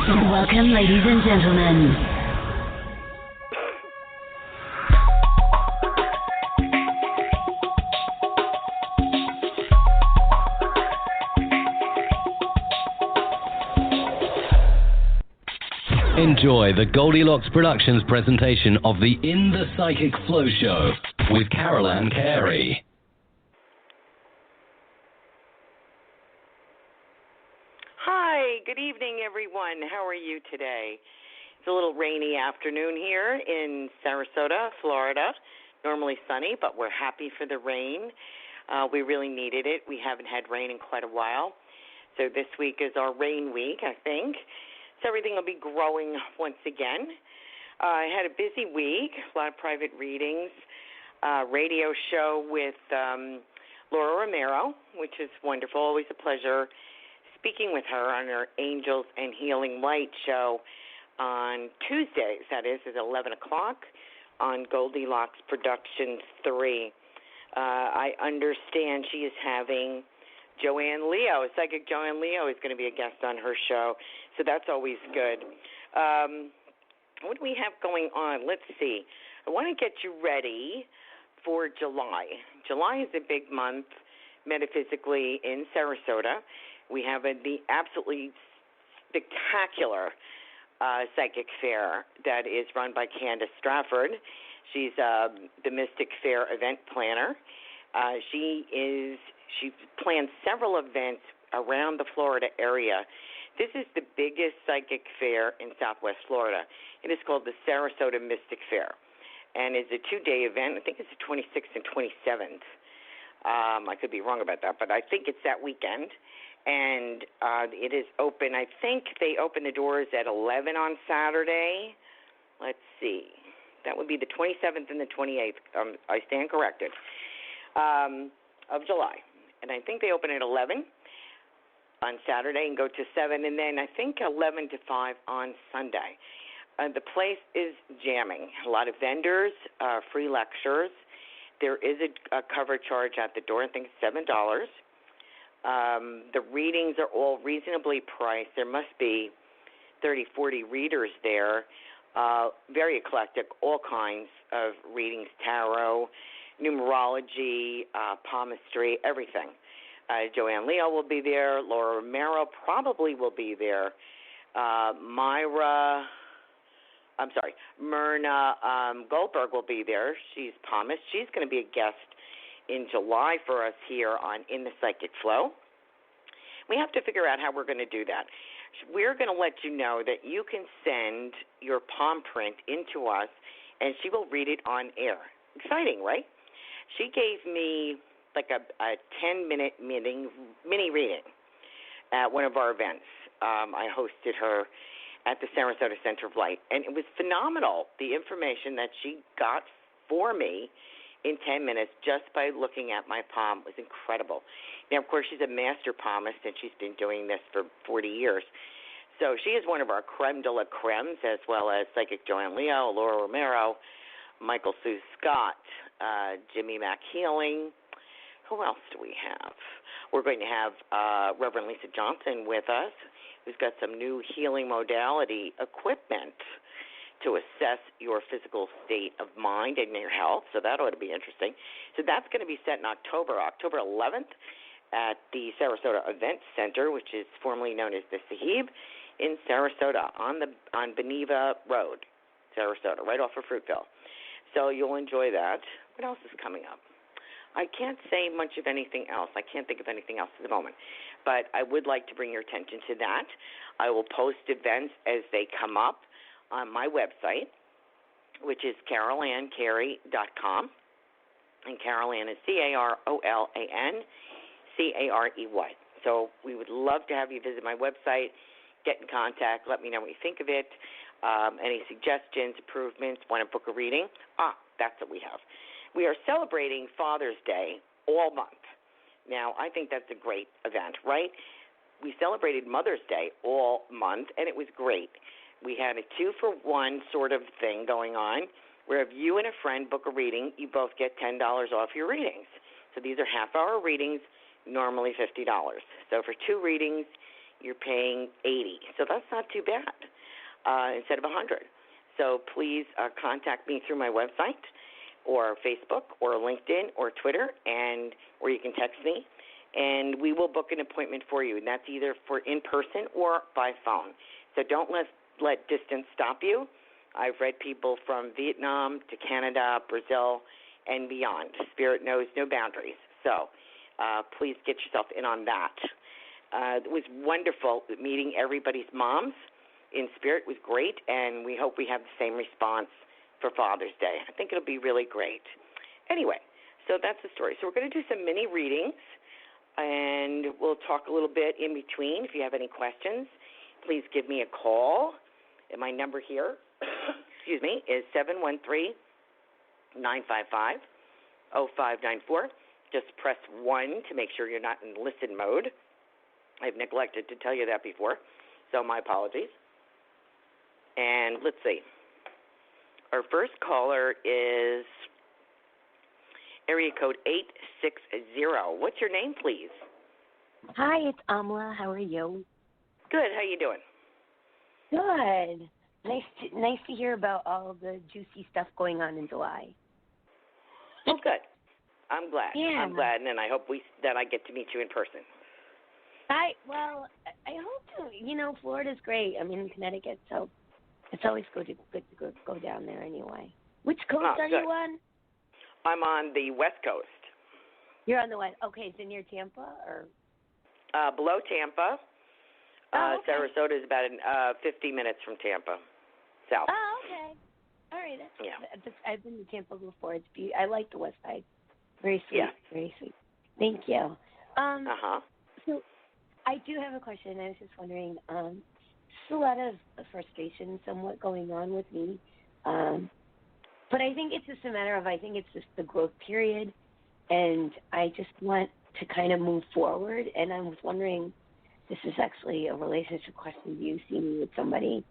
Welcome, ladies and gentlemen. Enjoy the Goldilocks Productions presentation of the In the Psychic Flow Show with Carolan Carey. Hi, good evening, everyone. How are you today? It's a little rainy afternoon here in Sarasota, Florida. Normally sunny, but we're happy for the rain. We really needed it. We haven't had rain in quite a while. So this week is our rain week, I think. So everything will be growing once again. I had a busy week, a lot of private readings, radio show with Laura Romero, which is wonderful. Always a pleasure speaking with her on her Angels and Healing Light show on Tuesdays. That is at 11 o'clock on Goldilocks Productions 3. I understand she is having Joanne Leo, Psychic Joanne Leo, is going to be a guest on her show, so that's always good. What do we have going on? Let's see. I want to get you ready for July. July is a big month metaphysically in Sarasota. We have the absolutely spectacular psychic fair that is run by Candace Strafford. She's the Mystic Fair event planner. She plans several events around the Florida area. This is the biggest psychic fair in Southwest Florida. It is called the Sarasota Mystic Fair, and it's a 2-day event. I think it's the 26th and 27th. I could be wrong about that, but I think it's that weekend, and it is open. I think they open the doors at 11 on Saturday. Let's see. That would be the 27th and the 28th. I stand corrected, of July. And I think they open at 11 on Saturday and go to 7, and then I think 11 to 5 on Sunday. The place is jamming. A lot of vendors, free lectures. There is a cover charge at the door. I think it's $7. The readings are all reasonably priced. There must be 30, 40 readers there. Very eclectic, all kinds of readings, tarot, numerology, palmistry, everything. Joanne Leo will be there. Laura Romero probably will be there. Myrna Goldberg will be there. She's palmist. She's going to be a guest in July for us here on In the Psychic Flow. We have to figure out how we're going to do that. We're going to let you know that you can send your palm print into us, and she will read it on air. Exciting, right? She gave me like a 10-minute mini reading at one of our events. I hosted her at the Sarasota Center of Light, and it was phenomenal. The information that she got for me in 10 minutes just by looking at my palm was incredible. Now, of course, she's a master palmist, and she's been doing this for 40 years. So she is one of our creme de la cremes, as well as Psychic Joanne Leo, Laura Romero, Michael Sue Scott, Jimmy Mack Healing. Who else do we have? We're going to have Reverend Lisa Johnson with us, who's got some new healing modality equipment to assess your physical state of mind and your health, so that ought to be interesting. So that's going to be set in October 11th at the Sarasota Event Center, which is formerly known as the Sahib in Sarasota on Beneva Road, Sarasota, right off of Fruitville. So you'll enjoy that. What else is coming up? I can't say much of anything else. I can't think of anything else at the moment. But I would like to bring your attention to that. I will post events as they come up on my website, which is carolancarey.com. And Carolan is CarolanCarey. So we would love to have you visit my website, get in contact, let me know what you think of it, any suggestions, improvements, want to book a reading. That's what we have. We are celebrating Father's Day all month. Now, I think that's a great event, right? We celebrated Mother's Day all month, and it was great. We had a 2-for-1 sort of thing going on, where if you and a friend book a reading, you both get $10 off your readings. So these are half-hour readings, normally $50. So for 2 readings, you're paying $80. So that's not too bad instead of $100. So please contact me through my website or Facebook or LinkedIn or Twitter, or you can text me, and we will book an appointment for you, and that's either for in person or by phone. So don't let distance stop you. I've read people from Vietnam to Canada, Brazil, and beyond. Spirit knows no boundaries. So please get yourself in on that. It was wonderful meeting everybody's moms in Spirit. It was great, and we hope we have the same response for Father's Day. I think it'll be really great. Anyway, so that's the story. So we're going to do some mini readings, and we'll talk a little bit in between. If you have any questions, please give me a call. And my number here, excuse me, is 713-955-0594. Just press 1 to make sure you're not in listen mode. I've neglected to tell you that before, so my apologies. And let's see. Our first caller is area code 860. What's your name, please? Hi, it's Amla. How are you? Good. How you doing? Good. Nice to hear about all the juicy stuff going on in July. Oh, good. I'm glad. Yeah. I'm glad, and I hope that I get to meet you in person. I hope to. You know, Florida's great. I'm in Connecticut, so it's always good to go down there anyway. Which coast are good. you on? I'm on the West Coast. You're on the West. Okay, so near Tampa or? Below Tampa. Okay. Sarasota is about 50 minutes from Tampa, south. Oh, okay. All right. I've been to Tampa before. It's beautiful. I like the West Side. Very sweet. Yeah. Very sweet. Thank you. So I do have a question. I was just wondering, there's a lot of frustration somewhat going on with me. But I think it's just a matter of, it's just the growth period, and I just want to kind of move forward. And I was wondering, this is actually a relationship question. Do you see me with somebody,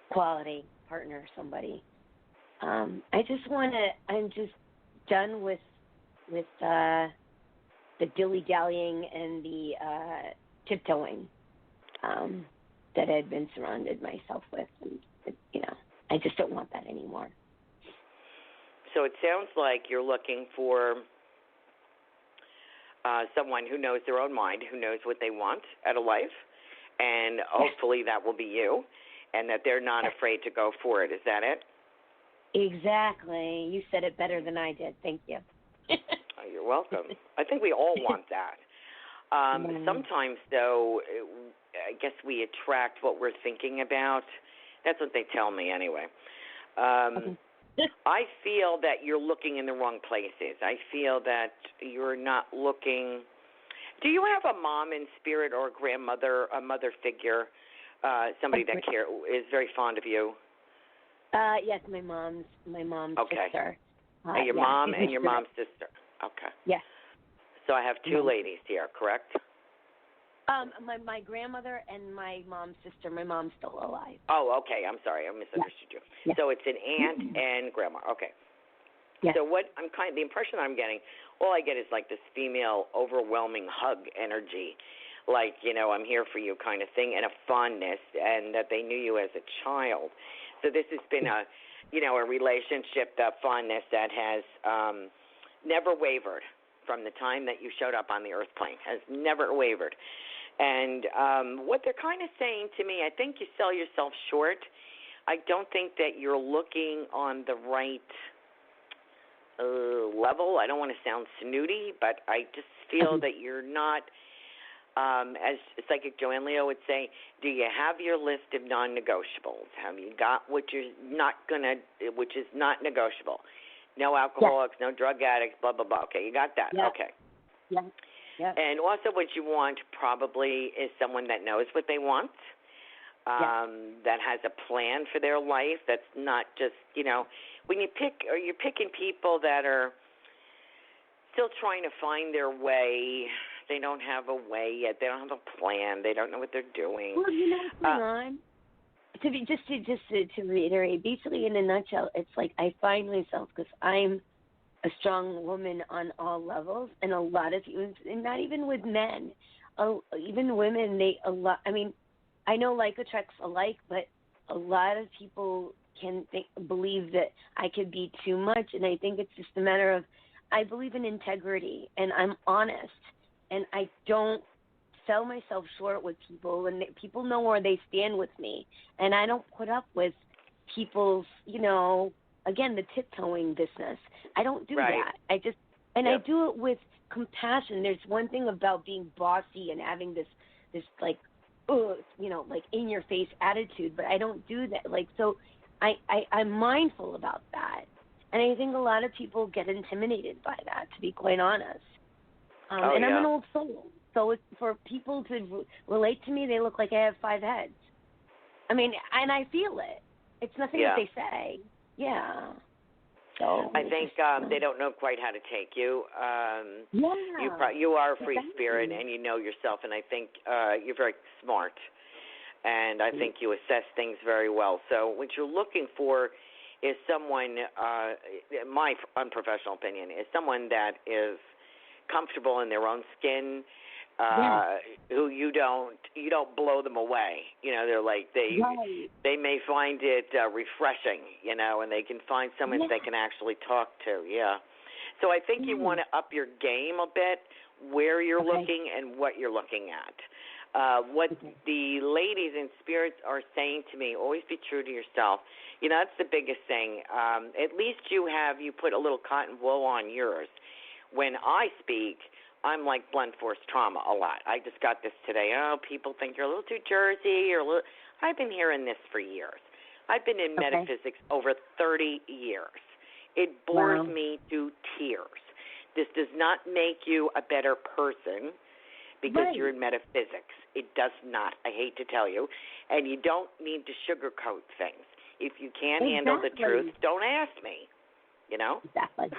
quality partner, somebody? I'm just done with the dilly-dallying and the tiptoeing that I've been surrounded myself with. And, I just don't want that anymore. So it sounds like you're looking for someone who knows their own mind, who knows what they want out of life, and hopefully that will be you, and that they're not afraid to go for it. Is that it? Exactly. You said it better than I did. Thank you. Oh, you're welcome. I think we all want that. Sometimes, though, I guess we attract what we're thinking about. That's what they tell me anyway. I feel that you're looking in the wrong places. I feel that you're not looking. Do you have a mom in spirit or a grandmother, a mother figure, somebody that is very fond of you? Yes, my mom's okay. sister. Your mom and your mom's sister. Okay. Yes. So I have two ladies here, correct? My grandmother and my mom's sister. My mom's still alive. Oh, okay. I'm sorry. I misunderstood you. Yes. So it's an aunt and grandma. Okay. Yes. So the impression I'm getting, all I get is like this female overwhelming hug energy, like, I'm here for you kind of thing, and a fondness, and that they knew you as a child. So this has been a relationship, that fondness that has never wavered from the time that you showed up on the earth plane, has never wavered. And what they're kind of saying to me, I think you sell yourself short. I don't think that you're looking on the right level. I don't want to sound snooty, but I just feel that you're not, as Psychic Joanne Leo would say, do you have your list of non-negotiables? Have you got which is not negotiable? No alcoholics, no drug addicts, blah, blah, blah. Okay, you got that. Yeah. Okay. Yeah. Yeah. And also what you want probably is someone that knows what they want, that has a plan for their life, that's not just, when you're picking people that are still trying to find their way. They don't have a way yet. They don't have a plan. They don't know what they're doing. Well, what's going on? To reiterate, basically in a nutshell, it's like I find myself, because I'm a strong woman on all levels, and a lot of you, and not even with men, even women, I mean, I know like attracts alike, but a lot of people believe that I could be too much, and I think it's just a matter of, I believe in integrity, and I'm honest, and I don't sell myself short with people, and people know where they stand with me, and I don't put up with people's, again, the tiptoeing business. I don't do that. I do it with compassion. There's one thing about being bossy and having this like, like in your face attitude, but I don't do that. Like, so I'm mindful about that. And I think a lot of people get intimidated by that, to be quite honest. I'm an old soul. So for people to relate to me, they look like I have 5 heads. I mean, and I feel it. It's nothing that they say. Yeah. So I think they don't know quite how to take you. You are a free spirit, and you know yourself, and I think you're very smart. And I think you assess things very well. So what you're looking for is someone, my unprofessional opinion, is someone that is comfortable in their own skin, who you don't blow them away. They're like they may find it refreshing, and they can find someone they can actually talk to. Yeah. So I think you want to up your game a bit, where you're looking and what you're looking at. What the ladies in spirits are saying to me, always be true to yourself. That's the biggest thing. At least you put a little cotton wool on yours. When I speak, I'm like blunt force trauma a lot. I just got this today. Oh, people think you're a little too Jersey. I've been hearing this for years. I've been in metaphysics over 30 years. It bores me to tears. This does not make you a better person because you're in metaphysics. It does not. I hate to tell you. And you don't need to sugarcoat things. If you can't handle the truth, don't ask me. Exactly.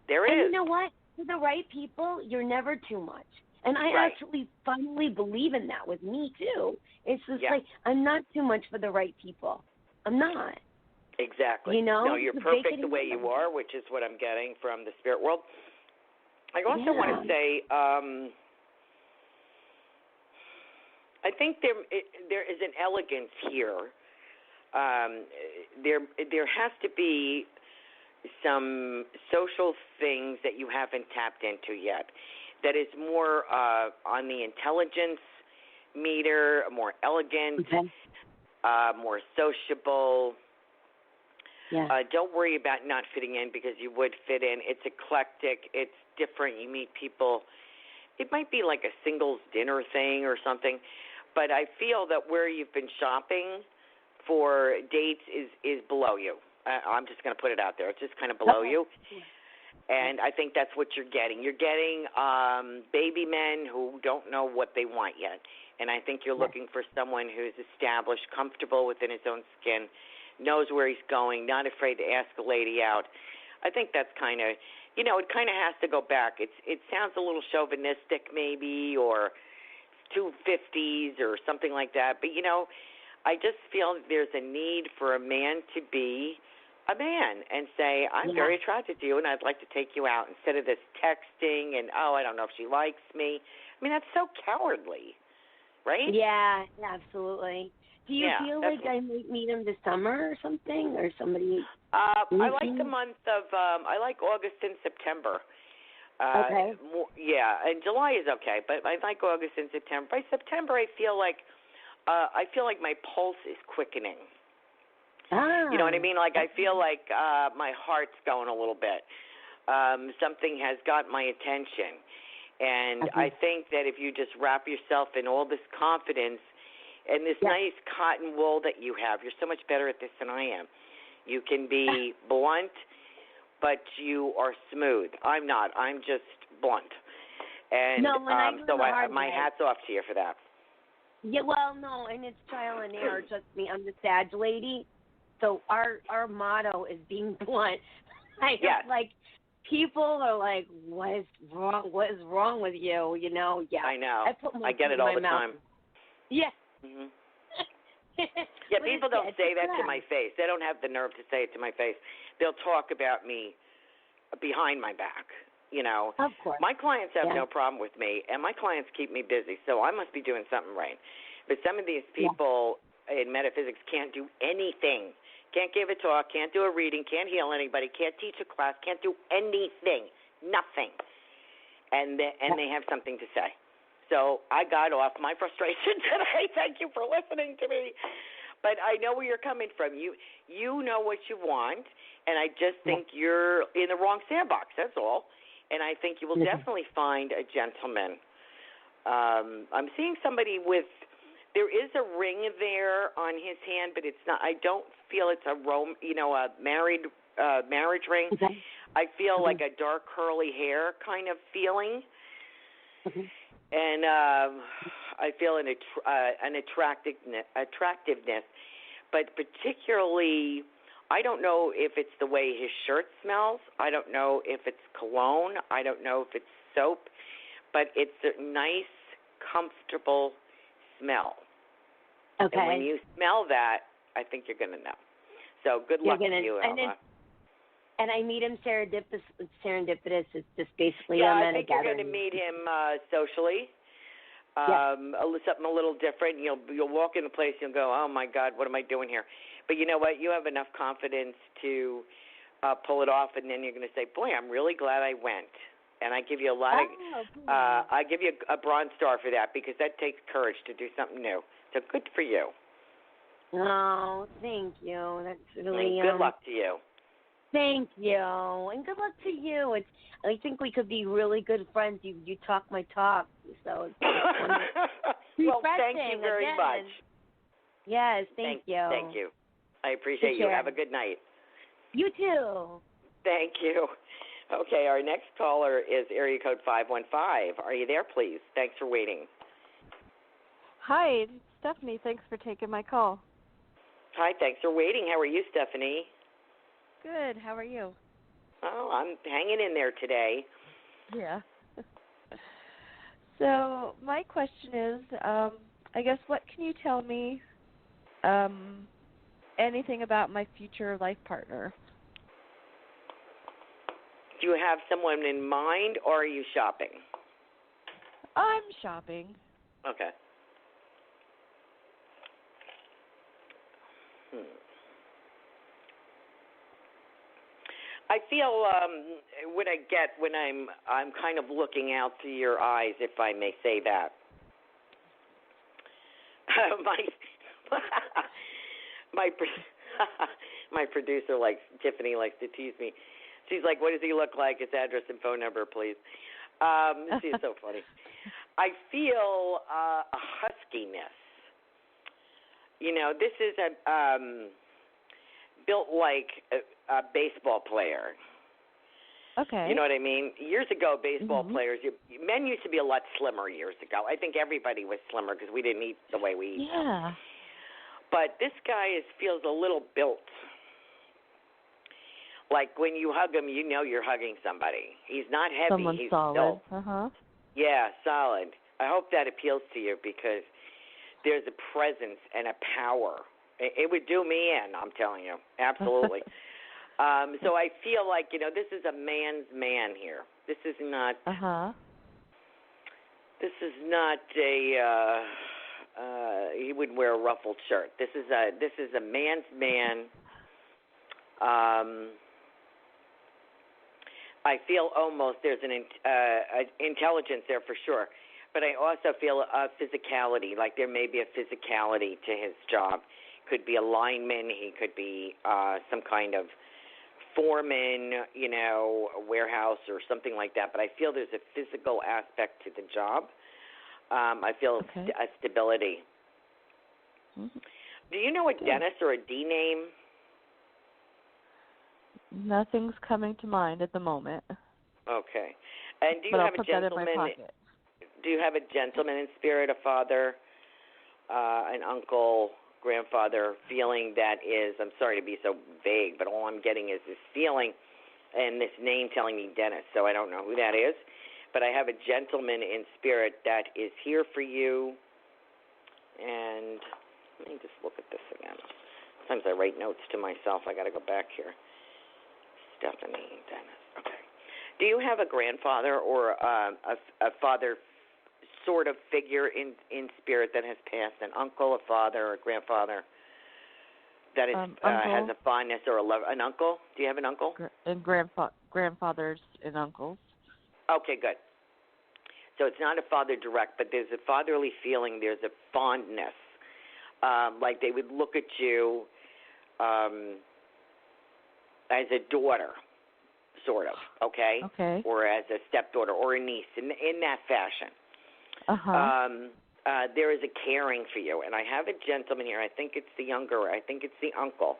There it is. And you know what? For the right people, you're never too much. And I actually finally believe in that with me, too. It's just like, I'm not too much for the right people. I'm not. Exactly. No, you're perfect the way you are, which is what I'm getting from the spirit world. I also want to say, I think there is an elegance here. There has to be some social things that you haven't tapped into yet that is more on the intelligence meter, more elegant, more sociable. Don't worry about not fitting in because you would fit in. It's eclectic. It's different. You meet people. It might be like a singles dinner thing or something, but I feel that where you've been shopping for dates is below you. I'm just going to put it out there. It's just kind of below you. And I think that's what you're getting. You're getting baby men who don't know what they want yet. And I think you're looking for someone who's established, comfortable within his own skin, knows where he's going, not afraid to ask a lady out. I think that's kind of, it kind of has to go back. It sounds a little chauvinistic maybe, or 250s or something like that. But, I just feel there's a need for a man to be a man and say, I'm very attracted to you and I'd like to take you out, instead of this texting and, I don't know if she likes me. I mean, that's so cowardly, right? Yeah, absolutely. Do you feel like I might meet him this summer or something, or somebody? I like the month of, I like August and September. And July is okay, but I like August and September. By September, I feel like my pulse is quickening. You know what I mean? Like I feel like my heart's going a little bit. Something has got my attention. And I think that if you just wrap yourself in all this confidence and this nice cotton wool that you have, you're so much better at this than I am. You can be blunt, but you are smooth. I'm not. I'm just blunt. And my hat's off to you for that. Yeah, well, no, and it's trial and error. Trust me, I'm the Sag lady. So our motto is being blunt. Like, people are like, what is wrong? What is wrong with you? Yeah. I know. I get it all the time. Yeah. Mm-hmm. People don't say that to my face. They don't have the nerve to say it to my face. They'll talk about me behind my back. Of course. My clients have no problem with me, and my clients keep me busy, so I must be doing something right. But some of these people in metaphysics can't do anything. Can't give a talk, can't do a reading, can't heal anybody, can't teach a class, can't do anything, nothing. And they have something to say. So I got off my frustration today. Thank you for listening to me. But I know where you're coming from. You know what you want, and I just think you're in the wrong sandbox, that's all. And I think you will definitely find a gentleman. I'm seeing somebody with, there is a ring there on his hand, but it's not, I don't feel it's a marriage ring. Okay. I feel like a dark curly hair kind of feeling. And I feel an attractiveness, but particularly, I don't know if it's the way his shirt smells. I don't know if it's cologne. I don't know if it's soap, but it's a nice, comfortable smell. Okay. And when you smell that, I think you're going to know. So good luck to you, Alma. And I meet him serendipitous. It's just basically I think you're going to meet him socially. Something a little different. You'll walk in a place and you'll go, oh my God, what am I doing here? But you know what? You have enough confidence to pull it off, and then you're going to say, boy, I'm really glad I went. And I give you a lot of, I give you a bronze star for that, because that takes courage to do something new. So good for you. Oh, thank you. That's really good luck to you. Thank you, and good luck to you. I think we could be really good friends. You talk my talk, so it's well, thank you very much. Yes, thank you. Thank you. I appreciate you. Have a good night. You too. Thank you. Okay, our next caller is area code 515. Are you there, please? Thanks for waiting. Hi, Stephanie. Thanks for taking my call. Hi, thanks for waiting. How are you, Stephanie? Good. How are you? Oh, I'm hanging in there today. Yeah. So my question is, I guess, what can you tell me anything about my future life partner? Do you have someone in mind, or are you shopping? I'm shopping. Okay. I feel what I get when I'm kind of looking out through your eyes, if I may say that. My producer Tiffany likes to tease me. She's like, "What does he look like? His address and phone number, please." She's so funny. I feel a huskiness. This is built like a baseball player. Okay. You know what I mean? Years ago, baseball players, men used to be a lot slimmer years ago. I think everybody was slimmer because we didn't eat the way we eat. Yeah. But this guy feels a little built. Like when you hug him, you know you're hugging somebody. He's not heavy. Someone He's solid. built. Yeah, solid. I hope that appeals to you, because there's a presence and a power. It would do me in, I'm telling you. Absolutely. So I feel like, this is a man's man here. This is not This is not he wouldn't wear a ruffled shirt. This is a man's man. I feel almost there's an intelligence there for sure. But I also feel a physicality, like there may be a physicality to his job. Could be a lineman. He could be some kind of foreman, a warehouse or something like that. But I feel there's a physical aspect to the job. I feel a stability. Mm-hmm. Do you know a Dennis or a D name? Nothing's coming to mind at the moment. Okay. And do you but have I'll put a gentleman? That in my pocket. Do you have a gentleman in spirit, a father, an uncle, grandfather, feeling that is, I'm sorry to be so vague, but all I'm getting is this feeling and this name telling me Dennis, so I don't know who that is. But I have a gentleman in spirit that is here for you. And let me just look at this again. Sometimes I write notes to myself. I got to go back here. Stephanie Dennis. Okay. Do you have a grandfather or a father sort of figure in spirit that has passed? An uncle, a father, or a grandfather that is, has a fondness or a love? An uncle? Do you have an uncle? And grandfathers and uncles. Okay, good. So it's not a father direct, but there's a fatherly feeling. There's a fondness. Like they would look at you as a daughter, sort of, okay? Or as a stepdaughter or a niece, in that fashion. There is a caring for you. And I have a gentleman here. I think it's the younger. I think it's the uncle.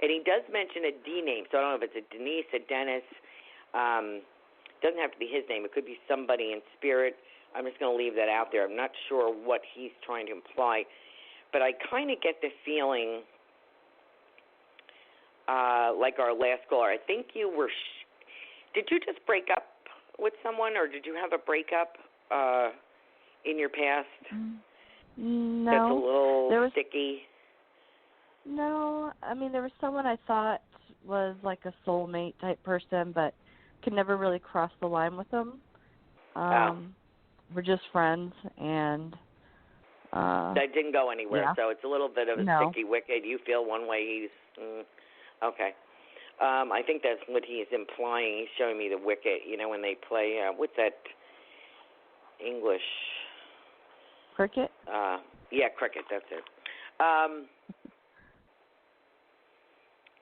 And he does mention a D name, so I don't know if it's a Denise, a Dennis. It doesn't have to be his name. It could be somebody in spirit. I'm just going to leave that out there. I'm not sure what he's trying to imply. But I kind of get the feeling, like our last caller, I think you were, did you just break up with someone, or did you have a breakup in your past? No. That's a little sticky? No. I mean, there was someone I thought was like a soulmate type person, but could never really cross the line with them. We're just friends, and that didn't go anywhere, so it's a little bit of a sticky wicket. You feel one way, he's okay. I think that's what he is implying. He's showing me the wicket. You know, when they play, what's that English? Cricket? Yeah, cricket. That's it.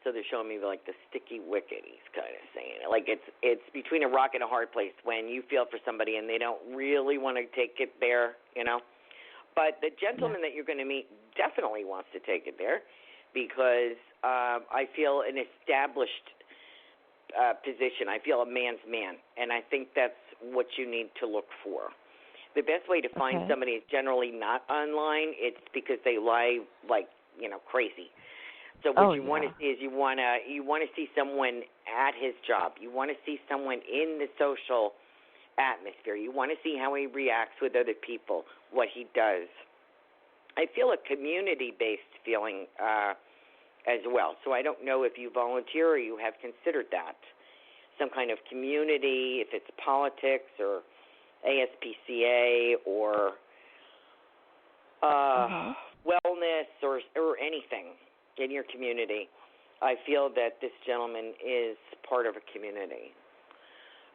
So they're showing me like the sticky wicket. He's kind of saying it. Like it's between a rock and a hard place when you feel for somebody and they don't really want to take it there, you know. But the gentleman that you're going to meet definitely wants to take it there, because I feel an established position. I feel a man's man, and I think that's what you need to look for. The best way to find somebody is generally not online. It's because they lie like, you know, crazy. So what you want to see is you want to see someone at his job. You want to see someone in the social atmosphere. You want to see how he reacts with other people, what he does. I feel a community-based feeling as well. So I don't know if you volunteer or you have considered that. Some kind of community, if it's politics or ASPCA or wellness or anything in your community. I feel that this gentleman is part of a community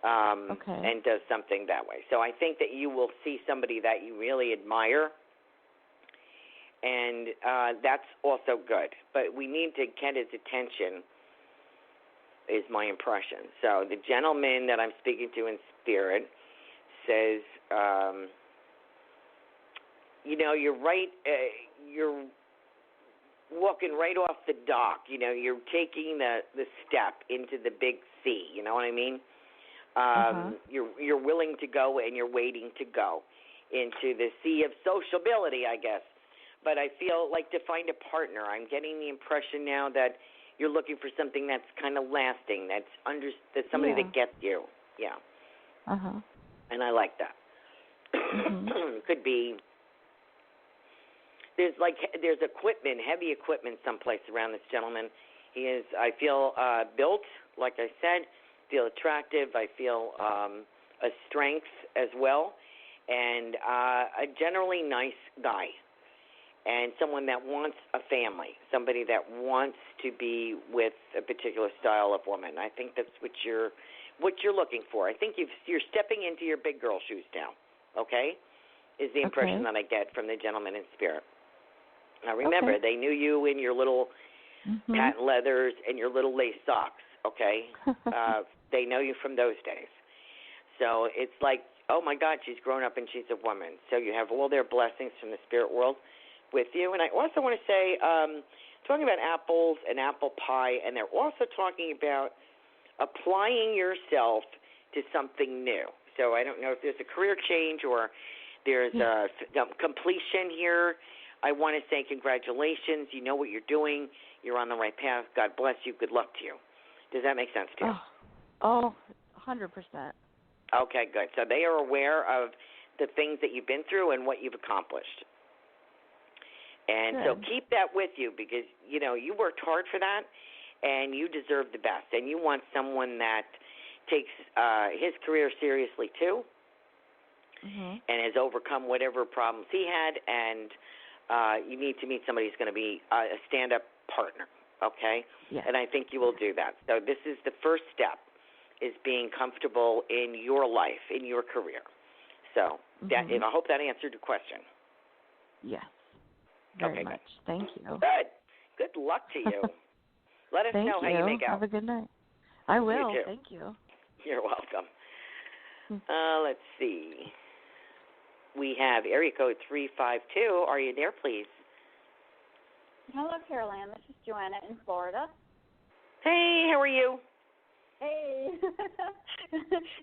and does something that way. So I think that you will see somebody that you really admire, and that's also good. But we need to get his attention, is my impression. So the gentleman that I'm speaking to in spirit says, you know, you're right, you're walking right off the dock. You know, you're taking the step into the big sea. You know what I mean? You're willing to go, and you're waiting to go into the sea of sociability, I guess. But I feel like to find a partner. I'm getting the impression now that you're looking for something that's kind of lasting. That's somebody that gets you. Yeah. And I like that. Could be. There's equipment, heavy equipment someplace around this gentleman. He is, I feel, built, like I said, feel attractive. I feel a strength as well, and a generally nice guy, and someone that wants a family, somebody that wants to be with a particular style of woman. I think that's what you're looking for. I think you're stepping into your big girl shoes now, okay, is the impression that I get from the gentleman in spirit. Now, remember, they knew you in your little patent leathers and your little lace socks, okay? They know you from those days. So it's like, oh, my God, she's grown up and she's a woman. So you have all their blessings from the spirit world with you. And I also want to say, talking about apples and apple pie, and they're also talking about applying yourself to something new. So I don't know if there's a career change or there's a completion here. I want to say congratulations. You know what you're doing. You're on the right path. God bless you. Good luck to you. Does that make sense to you? Oh, 100%. Okay, good. So they are aware of the things that you've been through and what you've accomplished. And so keep that with you, because, you know, you worked hard for that, and you deserve the best. And you want someone that takes his career seriously too, Mhm. and has overcome whatever problems he had. And you need to meet somebody who's going to be a stand-up partner. Okay, Yeah. and I think you will do that. So this is the first step, is being comfortable in your life, in your career. So that, Mhm. I hope that answered your question. Yes. Very Okay, much. Thank you. Good. Good luck to you. Let us Thank know how you make out. Have a good night. I will. too. Thank you. You're welcome. Let's see. We have area code 352. Are you there, please? Hello, Carolan. This is Joanna in Florida. Hey, how are you? Hey.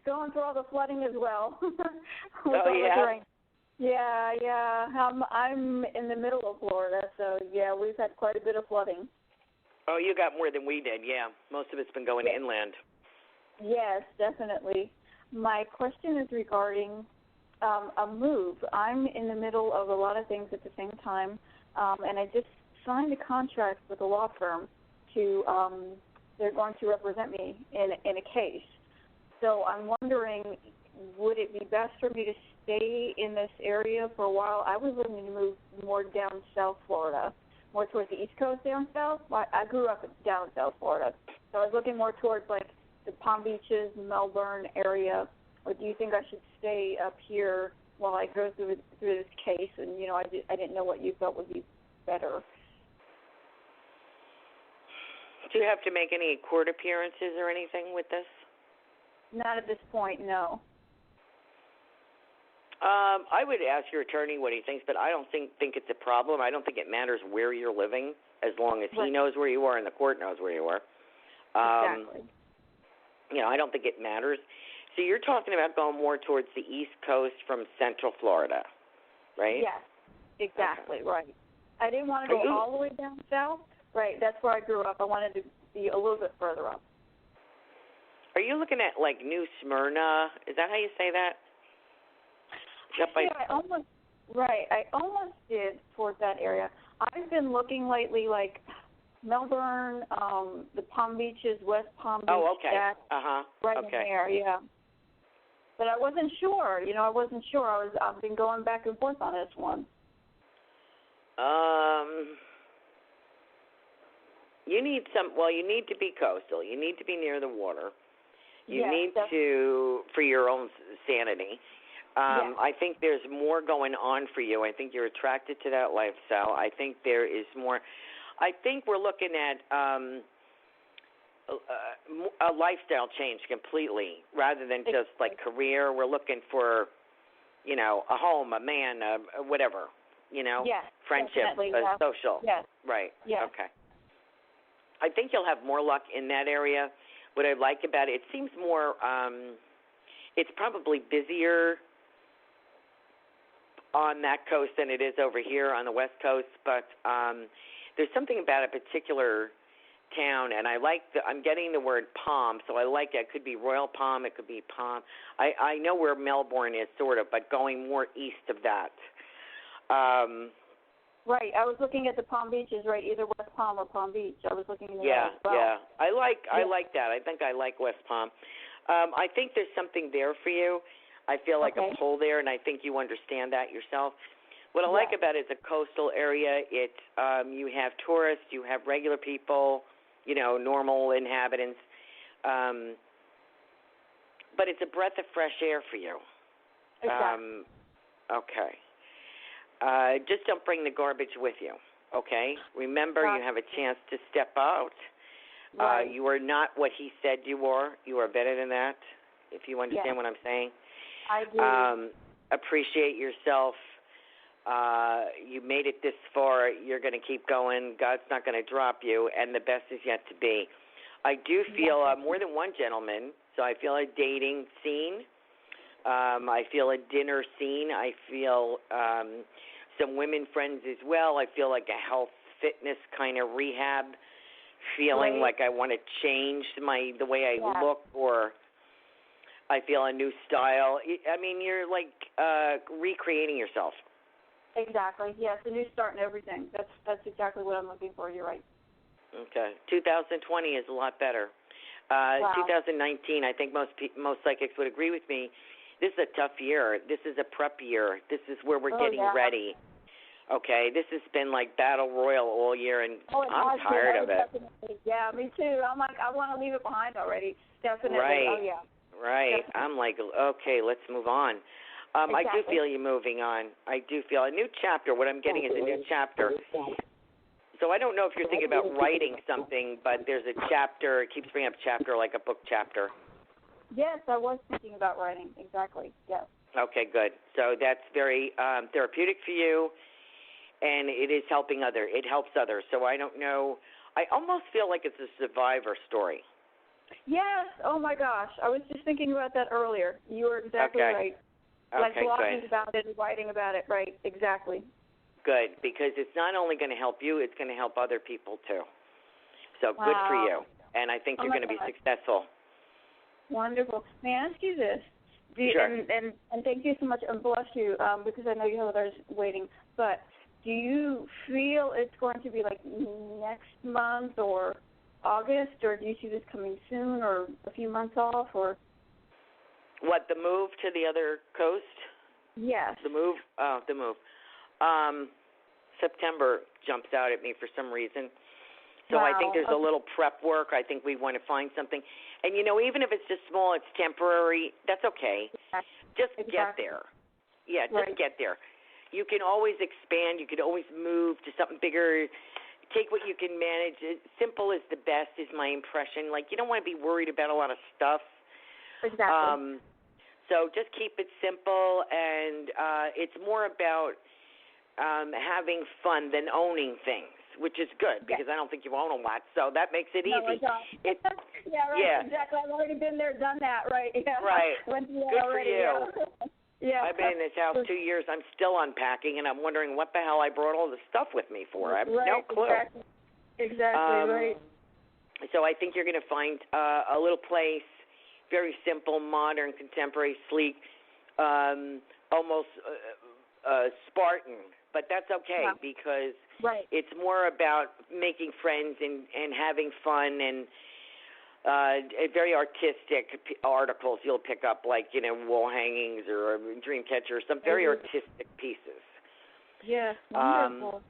Going through all the flooding as well. With Oh, all the yeah? rain. Yeah. I'm in the middle of Florida, so yeah, we've had quite a bit of flooding. Oh, you got more than we did, yeah. Most of it's been going inland. Yes, definitely. My question is regarding a move. I'm in the middle of a lot of things at the same time, and I just signed a contract with a law firm to they're going to represent me in a case. So I'm wondering, would it be best for me to stay in this area for a while? I was looking to move more down South Florida, more towards the East Coast down south. I grew up down South Florida, so I was looking more towards like the Palm Beaches, Melbourne area. Or do you think I should stay up here while I go through this case? And I didn't know what you felt would be better. Do you have to make any court appearances or anything with this? Not at this point, no. I would ask your attorney what he thinks, but I don't think it's a problem. I don't think it matters where you're living, as long as he knows where you are and the court knows where you are. Exactly. I don't think it matters. So you're talking about going more towards the East Coast from Central Florida, right? Yes, exactly, Okay. Right. I didn't want to go all the way down south. Right, that's where I grew up. I wanted to be a little bit further up. Are you looking at, like, New Smyrna? Is that how you say that? I almost did towards that area. I've been looking lately, like, Melbourne, the Palm Beaches, West Palm Beach. Oh, okay. Right in there, yeah. But I wasn't sure. I wasn't sure. I've been going back and forth on this one. You need to be coastal. You need to be near the water. You need to, for your own sanity. I think there's more going on for you. I think you're attracted to that lifestyle. I think there is more. I think we're looking at a lifestyle change completely, rather than just like career. We're looking for, a home, a man, whatever, friendship, social. Yes. Right. Yes. Okay. I think you'll have more luck in that area. What I like about it seems more, it's probably busier on that coast than it is over here on the West Coast, but there's something about a particular town, and I'm getting the word Palm, so I like it. It could be Royal Palm, it could be Palm. I know where Melbourne is, sort of, but going more east of that. Right. I was looking at the Palm Beaches, right, either West Palm or Palm Beach. I was looking in there as well. Yeah. I like that. I think I like West Palm. I think there's something there for you. I feel like a pull there, and I think you understand that yourself. What I like about it is a coastal area. You have tourists, you have regular people, normal inhabitants. But it's a breath of fresh air for you. Exactly. Okay. Just don't bring the garbage with you, okay? Remember, you have a chance to step out. Right. You are not what he said you are. You are better than that, if you understand what I'm saying. I do. Appreciate yourself. You made it this far. You're going to keep going. God's not going to drop you, and the best is yet to be. I do feel more than one gentleman, so I feel a dating scene. I feel a dinner scene. I feel some women friends as well. I feel like a health fitness kind of rehab, feeling like I want to change the way I look, or I feel a new style. I mean, you're like recreating yourself. Exactly. Yes, a new start and everything. That's exactly what I'm looking for. You're right. Okay. 2020 is a lot better. Wow. 2019, I think most psychics would agree with me. This is a tough year. This is a prep year. This is where we're getting ready. Okay, this has been like battle royal all year, and I'm tired of it. Definitely. Yeah, me too. I'm like, I want to leave it behind already. Definitely. Right. Oh, yeah. Right. Definitely. I'm like, okay, let's move on. I do feel you moving on. I do feel a new chapter. What I'm getting is a new chapter. So I don't know if you're thinking about writing something, but there's a chapter. It keeps bringing up chapter, like a book chapter. Yes, I was thinking about writing. Exactly. Yes. Okay, good. So that's very therapeutic for you, and it is helping others. It helps others. So I don't know. I almost feel like it's a survivor story. Yes. Oh my gosh, I was just thinking about that earlier. You were exactly right. Like blogging about it and writing about it. Right. Exactly. Good, because it's not only going to help you, it's going to help other people too. So good for you, and I think you're going to be successful. Wonderful. May I ask you this? Sure. And thank you so much, and bless you, because I know you have others waiting. But do you feel it's going to be like next month or August, or do you see this coming soon, or a few months off, or? What, the move to the other coast? Yes. The move? The move. September jumps out at me for some reason. So I think there's a little prep work. I think we want to find something. And, even if it's just small, it's temporary, that's okay. Just get there. Yeah, just get there. You can always expand. You can always move to something bigger. Take what you can manage. Simple is the best is my impression. Like, you don't want to be worried about a lot of stuff. Exactly. So just keep it simple, and it's more about having fun than owning things, which is good because I don't think you own a lot, so that makes it easy. Exactly. I've already been there, done that, right? Yeah. Right. Good for you. Yeah. I've been in this house 2 years. I'm still unpacking, and I'm wondering what the hell I brought all this stuff with me for. I have no clue. Exactly, right. So I think you're going to find a little place, very simple, modern, contemporary, sleek, almost Spartan. But that's okay because it's more about making friends and having fun and very artistic articles you'll pick up, like, wall hangings or a dream catcher, some very artistic pieces. Yes, wonderful.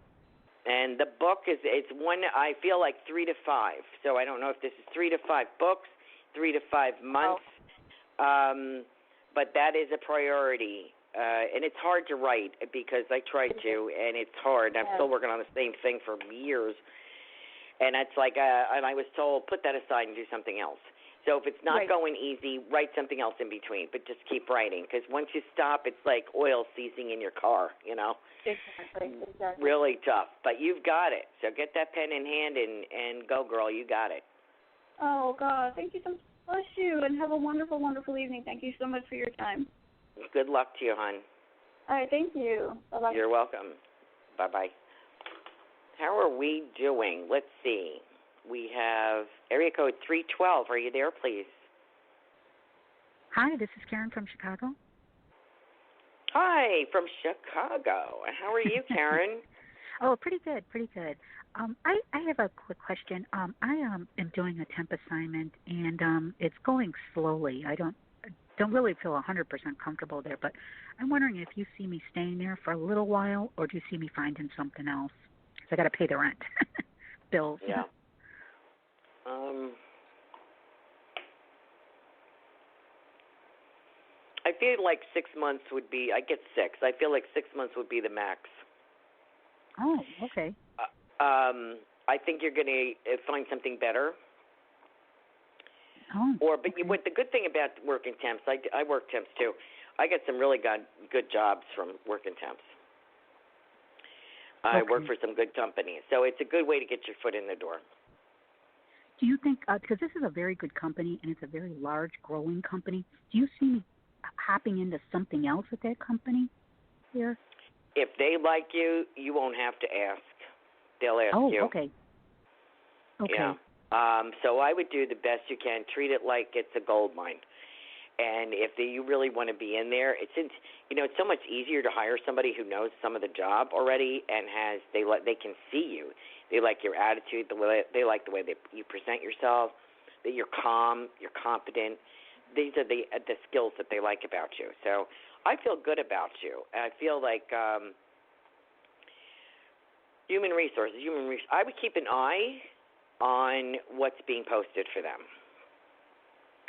And the book it's one, I feel like 3 to 5. So I don't know if this is 3 to 5 books, 3 to 5 months, but that is a priority. And it's hard to write because I tried to, and it's hard. I'm still working on the same thing for years. And it's like, and I was told, put that aside and do something else. So if it's not going easy, write something else in between, but just keep writing. Because once you stop, it's like oil seizing in your car, Exactly. Really tough. But you've got it. So get that pen in hand and go, girl. You got it. Oh, God. Thank you so much. Bless you, and have a wonderful, wonderful evening. Thank you so much for your time. Good luck to you, hon. All right, thank you. Bye-bye. You're welcome. Bye-bye. How are we doing? Let's see. We have area code 312. Are you there, please? Hi, this is Karen from Chicago. Hi, from Chicago. How are you, Karen? Oh, pretty good. I have a quick question. I am doing a temp assignment, and it's going slowly. I don't really feel 100% comfortable there, but I'm wondering if you see me staying there for a little while, or do you see me finding something else? Because I got to pay the rent, bills. Yeah. I feel like 6 months would be. I get 6. I feel like 6 months would be the max. Oh, okay. I think you're going to find something better. Oh, But what the good thing about working temps, I work temps too. I get some really good jobs from working temps. I work for some good companies, so it's a good way to get your foot in the door. Do you think, because this is a very good company and it's a very large, growing company, do you see me hopping into something else with that company here? If they like you, you won't have to ask. They'll ask you. Oh, okay. Okay. Yeah. So I would do the best you can. Treat it like it's a gold mine. And if you really want to be in there, it's so much easier to hire somebody who knows some of the job already and they can see you. They like your attitude. They like the way that you present yourself. that you're calm, you're competent. These are the skills that they like about you. So I feel good about you. I feel like human resources. I would keep an eye on what's being posted for them.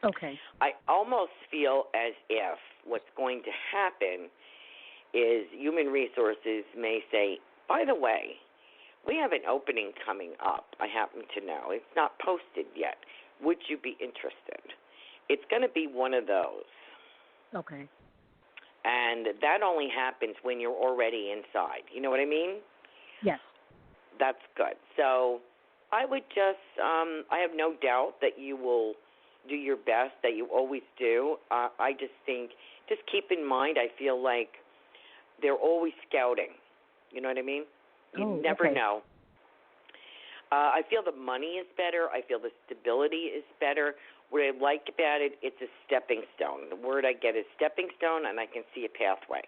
Okay. I almost feel as if what's going to happen is human resources may say, by the way, we have an opening coming up, I happen to know. It's not posted yet. Would you be interested? It's going to be one of those. Okay. And that only happens when you're already inside. You know what I mean? Yes. That's good. So I would just, I have no doubt that you will do your best, that you always do. I just think, just keep in mind, I feel like they're always scouting. You know what I mean? You never know. I feel the money is better. I feel the stability is better. What I like about it, it's a stepping stone. The word I get is stepping stone, and I can see a pathway.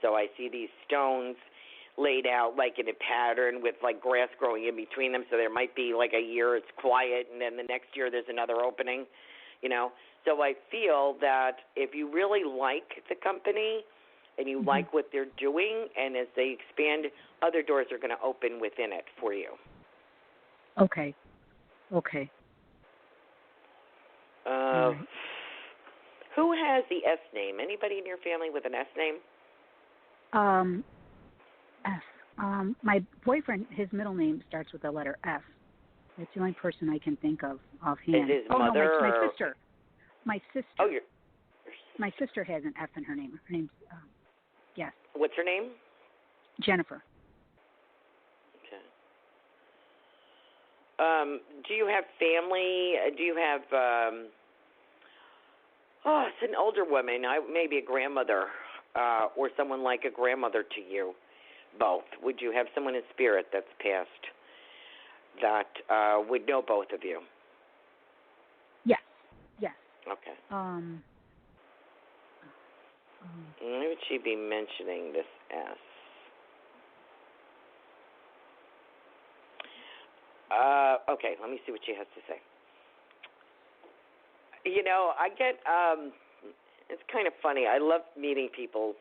So I see these stones laid out like in a pattern with like grass growing in between them. So there might be like a year it's quiet, and then the next year there's another opening, you know. So I feel that if you really like the company and you like what they're doing, and as they expand, other doors are going to open within it for you. Okay. Okay. Right. Who has the S name? Anybody in your family with an S name? F. My boyfriend, his middle name starts with the letter F. That's the only person I can think of offhand. Is his mother? No, my sister. My sister. Oh, your My sister has an F in her name. Her name's yes. What's her name? Jennifer. Okay. Do you have family? Do you have? It's an older woman. Maybe a grandmother, or someone like a grandmother to you. Both. Would you have someone in spirit that's passed that would know both of you? Yes. Yes. Okay. Why would she be mentioning this S? Okay, let me see what she has to say. You know, I get, it's kind of funny. I love meeting people's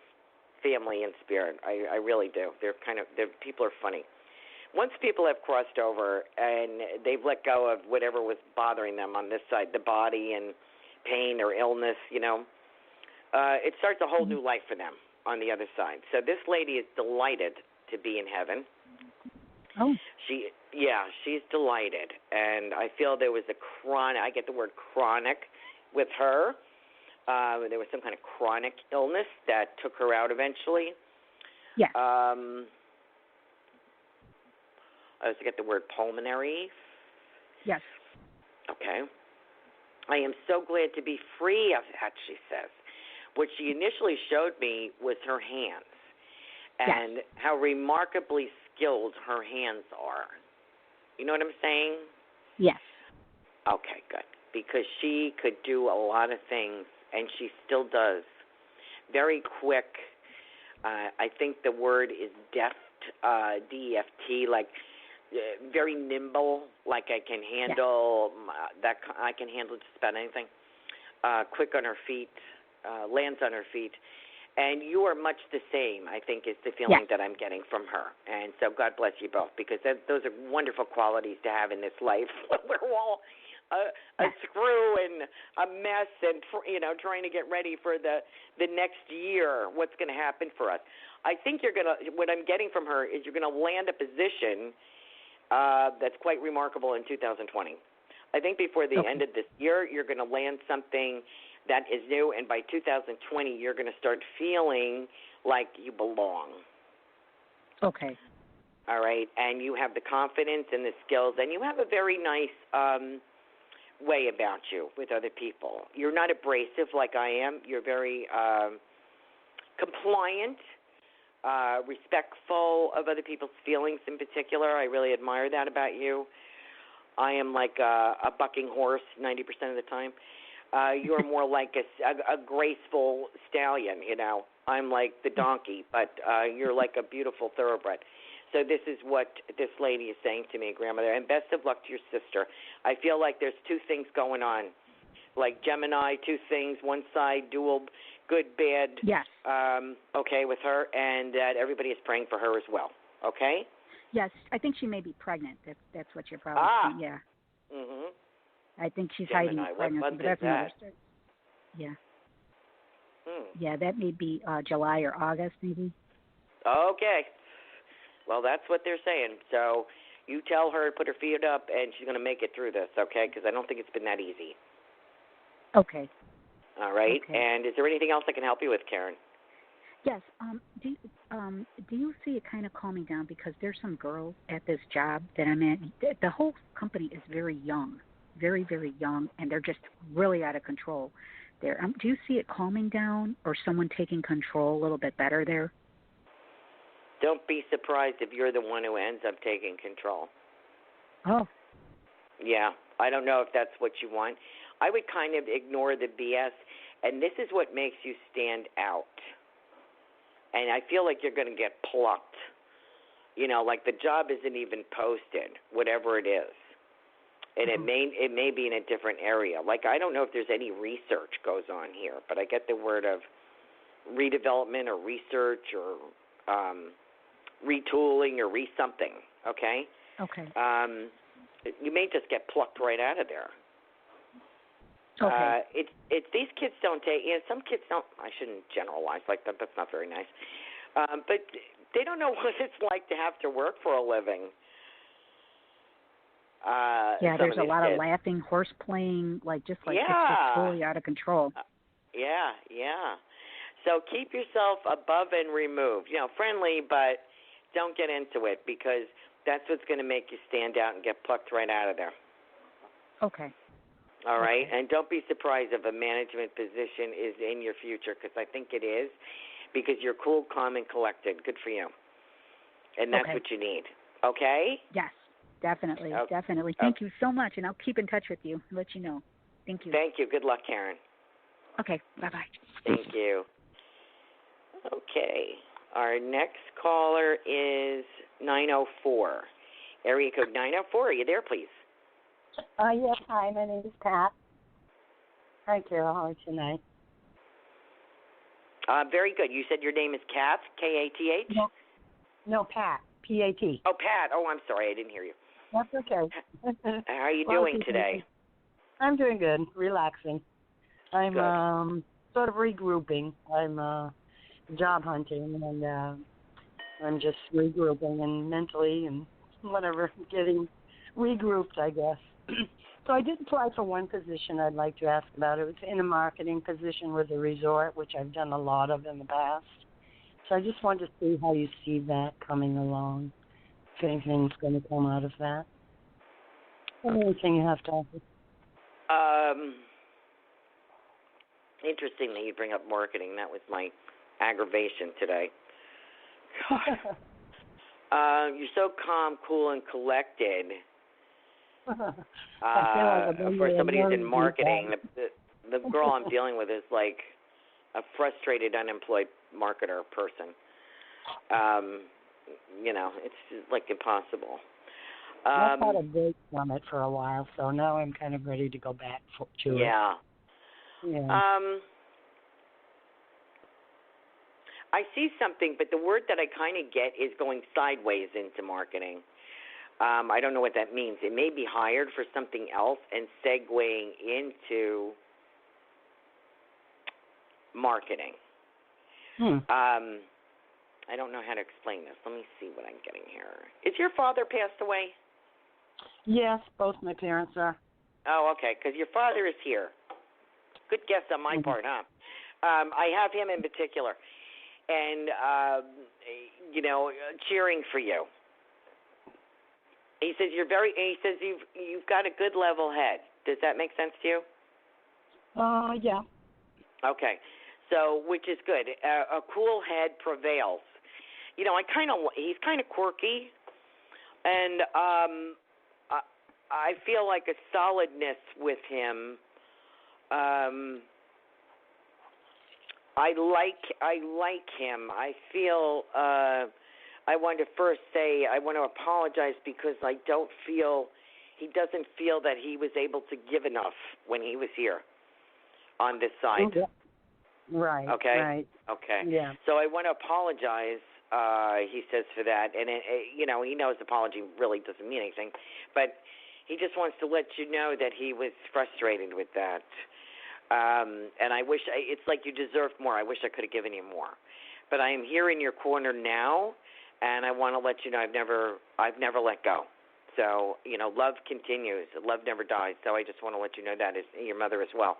family and spirit. I really do. People are funny. Once people have crossed over and they've let go of whatever was bothering them on this side, the body and pain or illness, you know, it starts a whole new life for them on the other side. So this lady is delighted to be in heaven. Oh. She's delighted. And I feel there was I get the word chronic with her. There was some kind of chronic illness that took her out eventually. Yeah. I also get the word pulmonary. Yes. Okay. I am so glad to be free of that, she says. What she initially showed me was her hands and how remarkably skilled her hands are. You know what I'm saying? Yes. Okay, good. Because she could do a lot of things, and she still does. Very quick. I think the word is deft, D-E-F-T, like very nimble, like I can handle I can handle just about anything. Quick on her feet, lands on her feet. And you are much the same, I think, is the feeling that I'm getting from her. And so God bless you both, because those are wonderful qualities to have in this life. We're all a screw and a mess and, you know, trying to get ready for the next year, what's going to happen for us. I think what I'm getting from her is you're going to land a position that's quite remarkable in 2020. I think before the end of this year, you're going to land something that is new, and by 2020, you're going to start feeling like you belong. Okay. All right, and you have the confidence and the skills, and you have a very nice way about you with other people. You're not abrasive like I am. You're very compliant, respectful of other people's feelings in particular. I really admire that about you. I am like a bucking horse 90% of the time. You're more like a graceful stallion, you know. I'm like the donkey, but you're like a beautiful thoroughbred. So this is what this lady is saying to me, grandmother. And best of luck to your sister. I feel like there's two things going on, like Gemini, two things, one side, dual, good, bad. Yes. Okay, with her, and that everybody is praying for her as well. Okay. Yes, I think she may be pregnant. That's what you're probably saying. Yeah. Mhm. I think she's Gemini. hiding pregnancy, What month but that's is that? another story. Yeah. Yeah, that may be July or August, maybe. Okay. Well, that's what they're saying. So you tell her to put her feet up, and she's going to make it through this, okay? Because I don't think it's been that easy. Okay. All right. Okay. And is there anything else I can help you with, Karen? Yes. Do you see it kind of calming down, because there's some girls at this job that I'm at. The whole company is very young, very, very young, and they're just really out of control. There. Do you see it calming down, or someone taking control a little bit better there? Don't be surprised if you're the one who ends up taking control. Oh. Yeah. I don't know if that's what you want. I would kind of ignore the BS, and this is what makes you stand out. And I feel like you're going to get plucked. You know, like the job isn't even posted, whatever it is. And it may be in a different area. Like, I don't know if there's any research goes on here, but I get the word of redevelopment or research or retooling or re-something, okay? Okay. You may just get plucked right out of there. Okay. It's these kids don't take, some kids don't, I shouldn't generalize like that, that's not very nice. But they don't know what it's like to have to work for a living. Yeah, there's a lot kids. of laughing, horse playing, it's just totally out of control. Yeah. So keep yourself above and removed. You know, friendly, but don't get into it, because that's what's going to make you stand out and get plucked right out of there. Okay. All right? Okay. And don't be surprised if a management position is in your future, because I think it is, because you're cool, calm, and collected. Good for you. And that's what you need. Okay? Yes, definitely. Definitely. Thank you so much, and I'll keep in touch with you and let you know. Thank you. Thank you. Good luck, Karen. Okay. Bye-bye. Thank you. Okay. Our next caller is 904. Area code 904. Are you there, please? Yes. Hi, my name is Pat. Hi, Carol. How are you tonight? Very good. You said your name is Kath, K-A-T-H? No, Pat, P-A-T. Oh, Pat. Oh, I'm sorry. I didn't hear you. That's okay. How are you doing today? I'm doing good. Relaxing. I'm sort of regrouping. I'm job hunting, and I'm just regrouping and mentally and whatever, getting regrouped, I guess. So I did apply for one position I'd like to ask about. It was in a marketing position with a resort, which I've done a lot of in the past. So I just wanted to see how you see that coming along, if anything's going to come out of that. Anything you have to offer? Interesting that you bring up marketing. That was my aggravation today. You're so calm, cool, and collected. For somebody who's in marketing, the girl I'm dealing with is like a frustrated, unemployed marketer person. You know, it's just like impossible. I've had a break from it for a while, so now I'm kind of ready to go back to it. Yeah. I see something, but the word that I kind of get is going sideways into marketing. I don't know what that means. It may be hired for something else and segueing into marketing. I don't know how to explain this. Let me see what I'm getting here. Is your father passed away? Yes, both my parents are. Oh, okay, because your father is here. Good guess on my part, huh? I have him in particular. And, you know, cheering for you. He says you've got a good level head. Does that make sense to you? Yeah. Okay. So, which is good. A cool head prevails. You know, he's kind of quirky, and I feel like a solidness with him. I like him. I feel a I want to first say I want to apologize because I don't feel he doesn't feel that he was able to give enough when he was here on this side. Okay. Right. Okay. Right. Okay. Yeah. So I want to apologize. He says for that, and he knows apology really doesn't mean anything, but he just wants to let you know that he was frustrated with that. And I wish it's like you deserved more. I wish I could have given you more, but I am here in your corner now, and I want to let you know I've never let go. So love continues. Love never dies. So I just want to let you know that as your mother as well.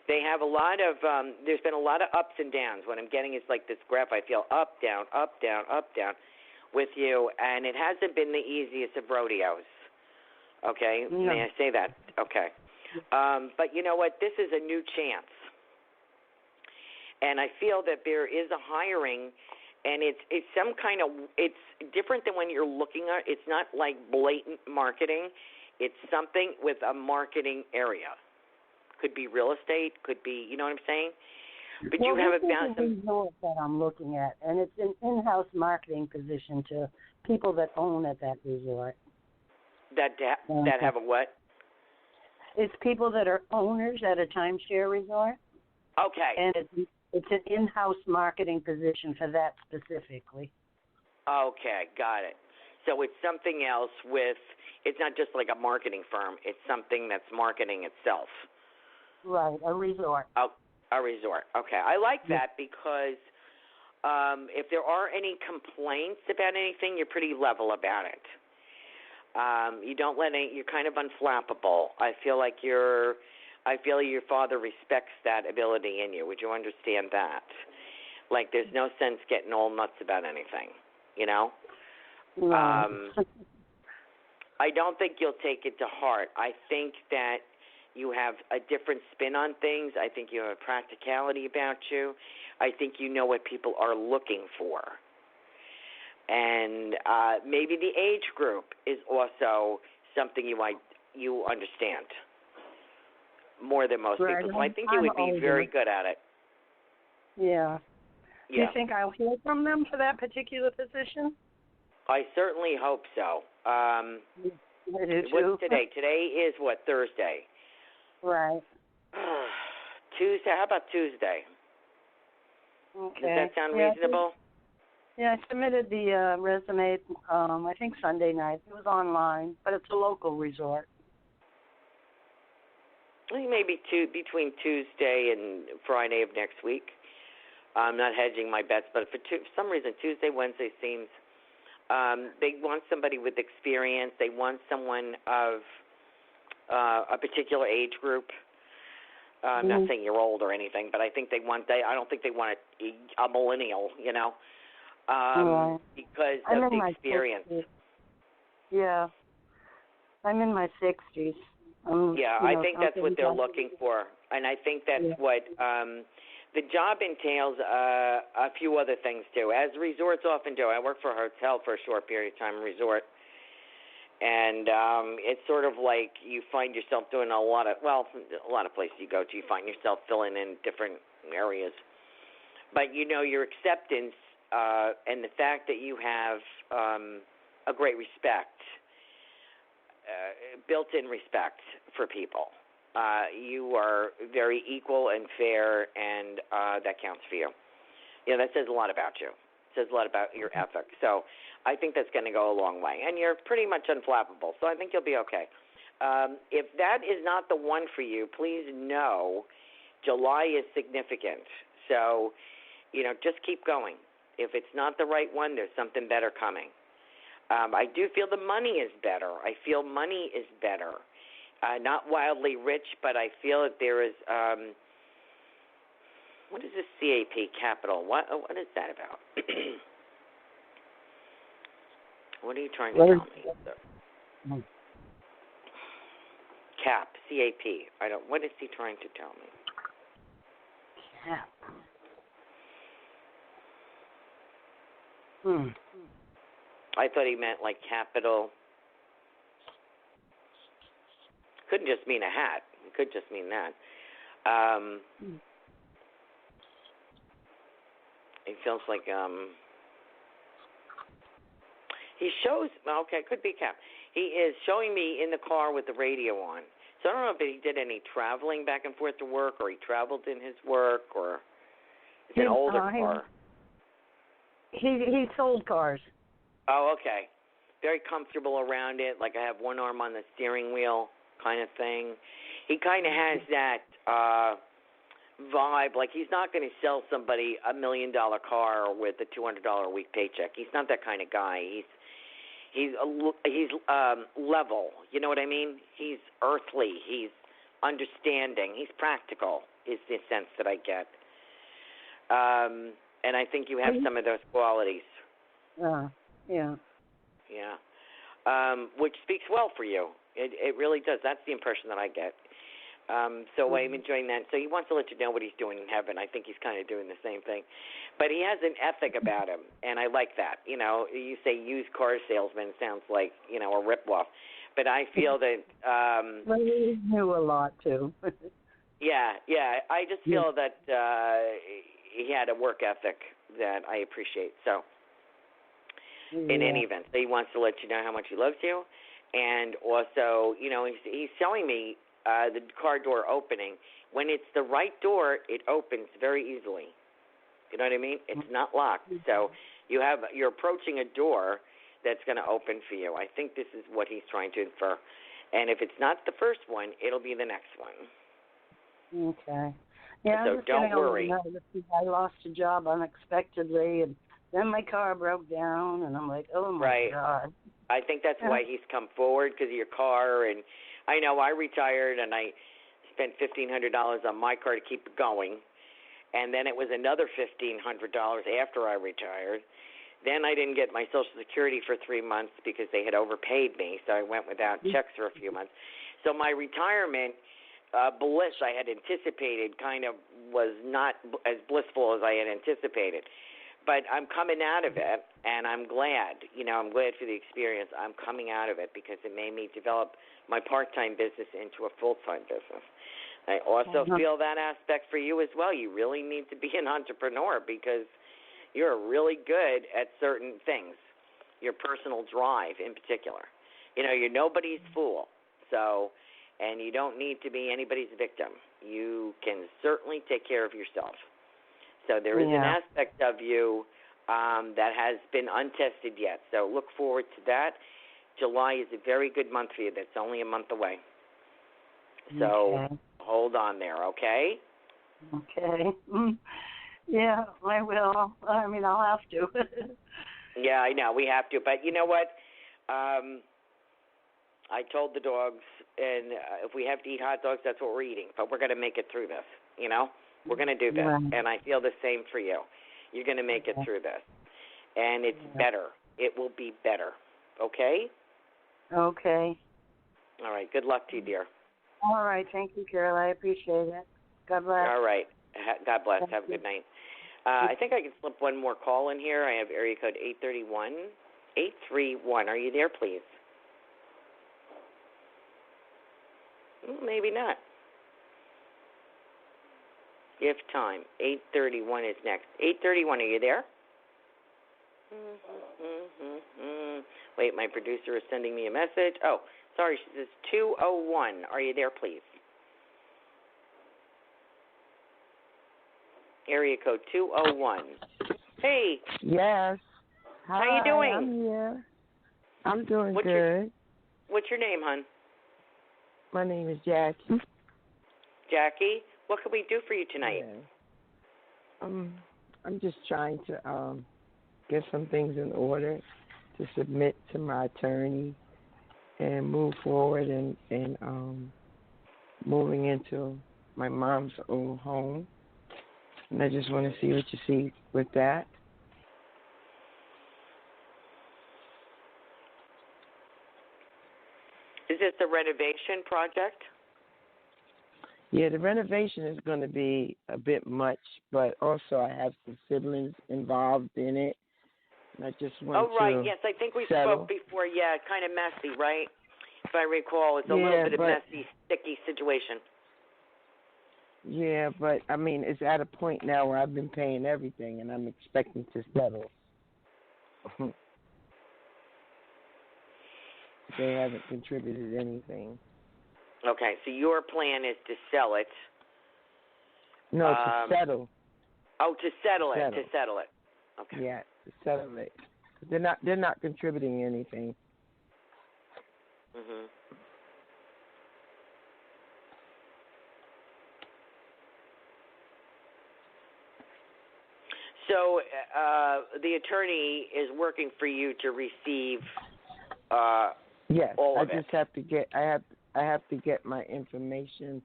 They have a lot of, there's been a lot of ups and downs. What I'm getting is like this graph. I feel up, down, up, down, up, down with you, and it hasn't been the easiest of rodeos. Okay? No. May I say that? Okay. But you know what? This is a new chance. And I feel that there is a hiring, and it's some kind of, it's different than when you're looking at, it's not like blatant marketing. It's something with a marketing area. Could be real estate, could be, you know what I'm saying? But well, you have this is a resort that I'm looking at, and it's an in-house marketing position to people that own at that resort. That have a what? It's people that are owners at a timeshare resort. Okay. And it's an in-house marketing position for that specifically. Okay, got it. So it's something else it's not just like a marketing firm. It's something that's marketing itself. Right, a resort. Oh, a resort. Okay, I like that because if there are any complaints about anything, you're pretty level about it. You don't you're kind of unflappable. I feel your father respects that ability in you. Would you understand that? Like there's no sense getting all nuts about anything, Right. I don't think you'll take it to heart. I think that you have a different spin on things. I think you have a practicality about you. I think you know what people are looking for. And maybe the age group is also something you understand more than most people. So I think you would be very good at it. Yeah. Do you think I'll hear from them for that particular position? I certainly hope so. What's today? Today is what, Thursday? Right. Tuesday. How about Tuesday? Okay. Does that sound reasonable? Yeah, I submitted the resume, I think Sunday night. It was online, but it's a local resort. I think maybe between Tuesday and Friday of next week. I'm not hedging my bets, but for some reason Tuesday, Wednesday seems they want somebody with experience. They want someone of a particular age group. I'm not saying you're old or anything, but I think I don't think they want a millennial, because of the experience. 60s. Yeah. I'm in my 60s. I think that's what they're looking for. And I think that's what the job entails a few other things, too, as resorts often do. I worked for a hotel for a short period of time, resort. And it's sort of like you find yourself doing a lot of places you go to, you find yourself filling in different areas. But your acceptance and the fact that you have a great respect, built-in respect for people. You are very equal and fair, and that counts for you. That says a lot about you. It says a lot about your ethic. So I think that's going to go a long way. And you're pretty much unflappable, so I think you'll be okay. If that is not the one for you, please know July is significant. So, just keep going. If it's not the right one, there's something better coming. I do feel the money is better. I feel money is better. Not wildly rich, but I feel that there is, what is this CAP, capital? What is that about? What are you trying to tell me? CAP, CAP. What is he trying to tell me? Cap. I thought he meant like capital. Couldn't just mean a hat. It could just mean that. It feels like He shows, okay, could be Cap. He is showing me in the car with the radio on. So I don't know if he did any traveling back and forth to work, or he traveled in his work, or it's an older car. He sold cars. Oh, okay. Very comfortable around it, like I have one arm on the steering wheel kind of thing. He kind of has that vibe, like he's not going to sell somebody $1 million car with a $200 a week paycheck. He's not that kind of guy. He's level. You know what I mean? He's earthly. He's understanding. He's practical. Is the sense that I get. And I think you have some of those qualities. Yeah. Yeah. Which speaks well for you. It really does. That's the impression that I get. So I'm enjoying that. So he wants to let you know what he's doing in heaven. I think he's kind of doing the same thing. But he has an ethic about him, and I like that. You know, you say used car salesman, sounds like, you know, a ripoff. But I feel that... well, he knew a lot, too. Yeah. I just feel that he had a work ethic that I appreciate. So, in any event, he wants to let you know how much he loves you. And also, you know, he's showing me the car door opening. When it's the right door, it opens very easily. You know what I mean? It's not locked. So you're approaching a door that's going to open for you. I think this is what he's trying to infer. And if it's not the first one, it'll be the next one. Okay. Yeah, so don't worry. I lost a job unexpectedly, and then my car broke down, and I'm like, oh, my God. I think that's why he's come forward, because of your car. And I know I retired, and I spent $1,500 on my car to keep it going. And then it was another $1,500 after I retired. Then I didn't get my Social Security for 3 months because they had overpaid me, so I went without checks for a few months. So my retirement bliss I had anticipated kind of was not as blissful as I had anticipated. But I'm coming out of it, and I'm glad. You know, I'm glad for the experience. I'm coming out of it because it made me develop my part-time business into a full-time business. I also feel that aspect for you as well. You really need to be an entrepreneur because you're really good at certain things, your personal drive in particular. You know, you're nobody's fool, and you don't need to be anybody's victim. You can certainly take care of yourself. So there is an aspect of you that has been untested yet. So look forward to that. July is a very good month for you. That's only a month away. So hold on there, okay? Okay. Yeah, I will. I mean, I'll have to. Yeah, I know. We have to. But you know what? I told the dogs, and if we have to eat hot dogs, that's what we're eating. But we're going to make it through this, you know? We're going to do this. Right. And I feel the same for you. You're going to make it through this. And it's better. It will be better. Okay? Okay. All right. Good luck to you, dear. All right. Thank you, Carol. I appreciate it. God bless. All right. God bless. Have a good night. I think I can slip one more call in here. I have area code 831. Are you there, please? Maybe not. If time. 831 is next. 831, are you there? Wait, my producer is sending me a message. Oh, sorry, she says 201. Are you there, please? Area code 201. Hey. Yes. Hi, how you doing? I'm here. I'm doing good. What's your name, hon? My name is Jackie. Jackie, what can we do for you tonight? Yeah. I'm just trying to get some things in order to submit to my attorney and move forward and moving into my mom's old home. And I just want to see what you see with that. Is this a renovation project? Yeah, the renovation is going to be a bit much, but also I have some siblings involved in it. And I just want right. Yes, I think we spoke before. Yeah, kind of messy, right? If I recall, it's a little bit of messy, sticky situation. Yeah, but, I mean, it's at a point now where I've been paying everything, and I'm expecting to settle. they haven't contributed anything. Okay, so your plan is to sell it. No, to settle. Oh, to settle it. To settle it. Okay. Yeah, to settle it. They're not contributing anything. Mhm. So the attorney is working for you to receive yes, all I of it. just have to get I have to get my information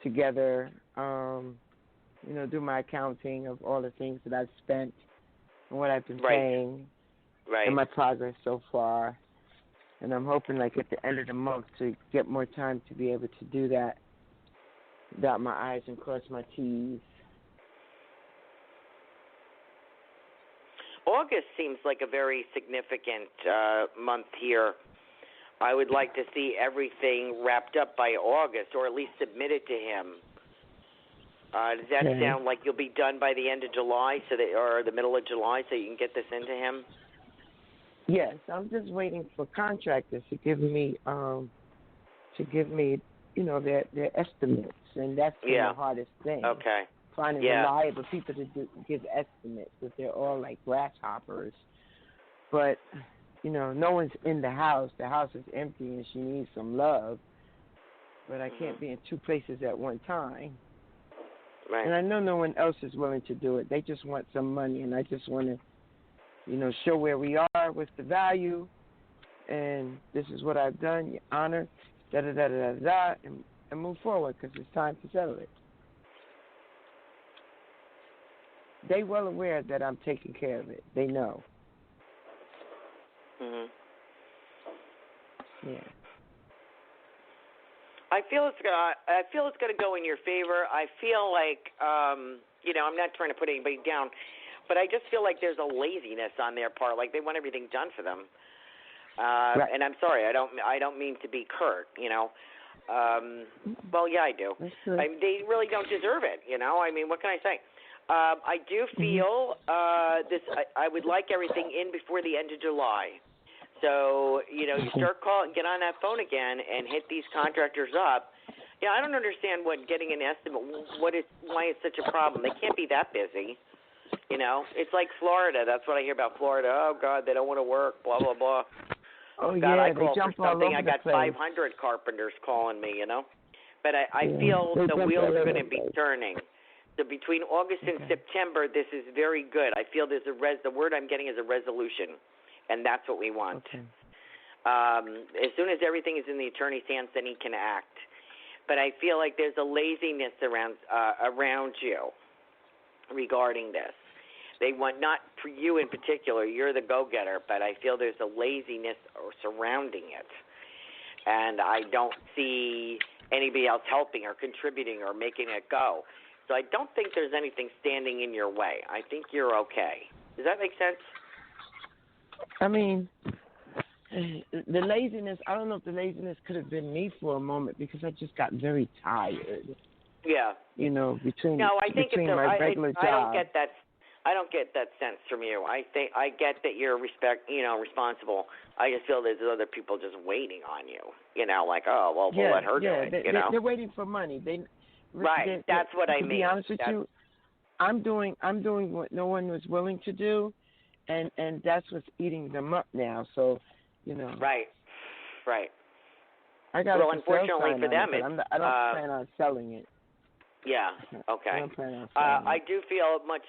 together, do my accounting of all the things that I've spent and what I've been paying and my progress so far. And I'm hoping like at the end of the month to get more time to be able to do that, dot my I's and cross my T's. August seems like a very significant month here. I would like to see everything wrapped up by August, or at least submitted to him. Does that sound like you'll be done by the end of July, or the middle of July, so you can get this into him? Yes, I'm just waiting for contractors to give me, their estimates, and that's the hardest thing. Okay. Finding reliable people to give estimates, because they're all like grasshoppers. But, no one's in the house. The house is empty, and she needs some love. But I can't be in two places at one time. Right. And I know no one else is willing to do it. They just want some money, and I just want to, show where we are, what's the value, and this is what I've done, your honor, da-da-da-da-da-da, and move forward, because it's time to settle it. They well aware that I'm taking care of it. They know. Mhm. Yeah. I feel it's gonna go in your favor. I feel like I'm not trying to put anybody down, but I just feel like there's a laziness on their part. Like they want everything done for them. Right. And I'm sorry, I don't mean to be curt. Well, yeah, I do. They really don't deserve it. I mean, what can I say? I do feel this. I would like everything in before the end of July. So, you start calling, get on that phone again and hit these contractors up. Yeah, I don't understand getting an estimate, why it's such a problem. They can't be that busy. It's like Florida. That's what I hear about Florida. Oh, God, they don't want to work, blah, blah, blah. Oh, God, yeah, I they jump for something. all over I got the place. 500 carpenters calling me, But I feel the wheels are going to be turning. So between August and September, this is very good. I feel there's the word I'm getting is a resolution, and that's what we want. Okay. As soon as everything is in the attorney's hands, then he can act. But I feel like there's a laziness around you regarding this. They want, not for you in particular, you're the go-getter, but I feel there's a laziness surrounding it. And I don't see anybody else helping or contributing or making it go. So I don't think there's anything standing in your way. I think you're okay. Does that make sense? I mean, the laziness, I don't know if the laziness could have been me for a moment, because I just got very tired. Yeah. Between my regular job. I don't get that sense from you. I get that you're responsible. I just feel there's other people just waiting on you. Like, oh, well, we'll let her do it. They're waiting for money. That's what I mean. To be honest with you, I'm doing what no one was willing to do, and that's what's eating them up now. So, Right. I got unfortunately for them, I don't plan on selling it. Yeah. Okay. I don't plan on selling I do feel much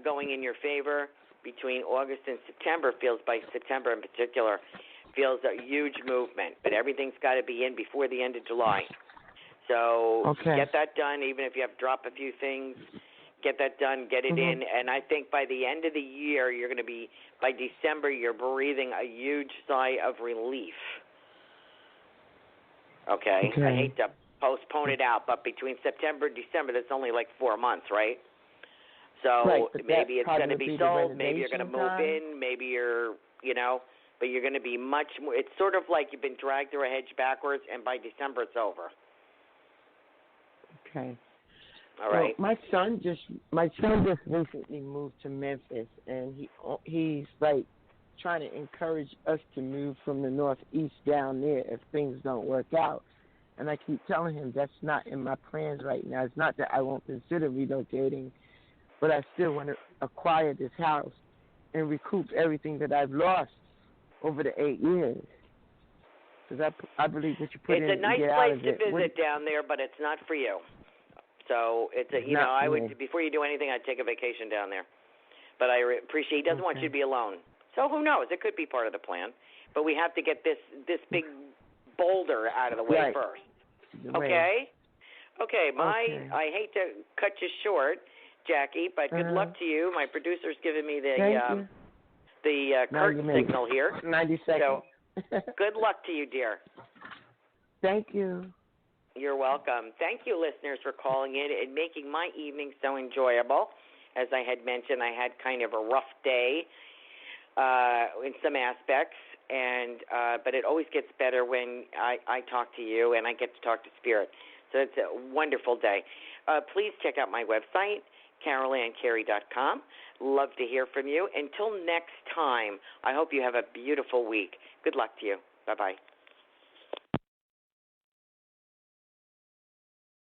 going in your favor between August and September. By September in particular, feels a huge movement. But everything's got to be in before the end of July. So get that done. Even if you have to drop a few things, get that done. Get it in. And I think by the end of the year, you're going to be. By December, you're breathing a huge sigh of relief. Okay. I hate to postpone it out, but between September and December, that's only like 4 months, right? So maybe it's going to be sold, maybe you're going to move in, maybe you're, but you're going to be much more, it's sort of like you've been dragged through a hedge backwards, and by December it's over. Okay. All right. Well, my son just recently moved to Memphis, and he's like trying to encourage us to move from the northeast down there if things don't work out. And I keep telling him that's not in my plans right now. It's not that I won't consider relocating, but I still want to acquire this house and recoup everything that I've lost over the 8 years. Because I believe what you put in, it's a nice you get out place of to it. visit down there, but it's not for you. So I would, before you do anything, I'd take a vacation down there. But I appreciate he doesn't want you to be alone. So who knows? It could be part of the plan. But we have to get this big boulder out of the way first. Okay? Okay, I hate to cut you short, Jackie, but good luck to you. My producer's giving me the curtain signal here. 90 seconds. So good luck to you, dear. Thank you. You're welcome. Thank you, listeners, for calling in and making my evening so enjoyable. As I had mentioned, I had kind of a rough day in some aspects, but it always gets better when I talk to you and I get to talk to Spirit. So it's a wonderful day. Please check out my website, CarolanCarey.com. Love to hear from you. Until next time, I hope you have a beautiful week. Good luck to you. Bye-bye.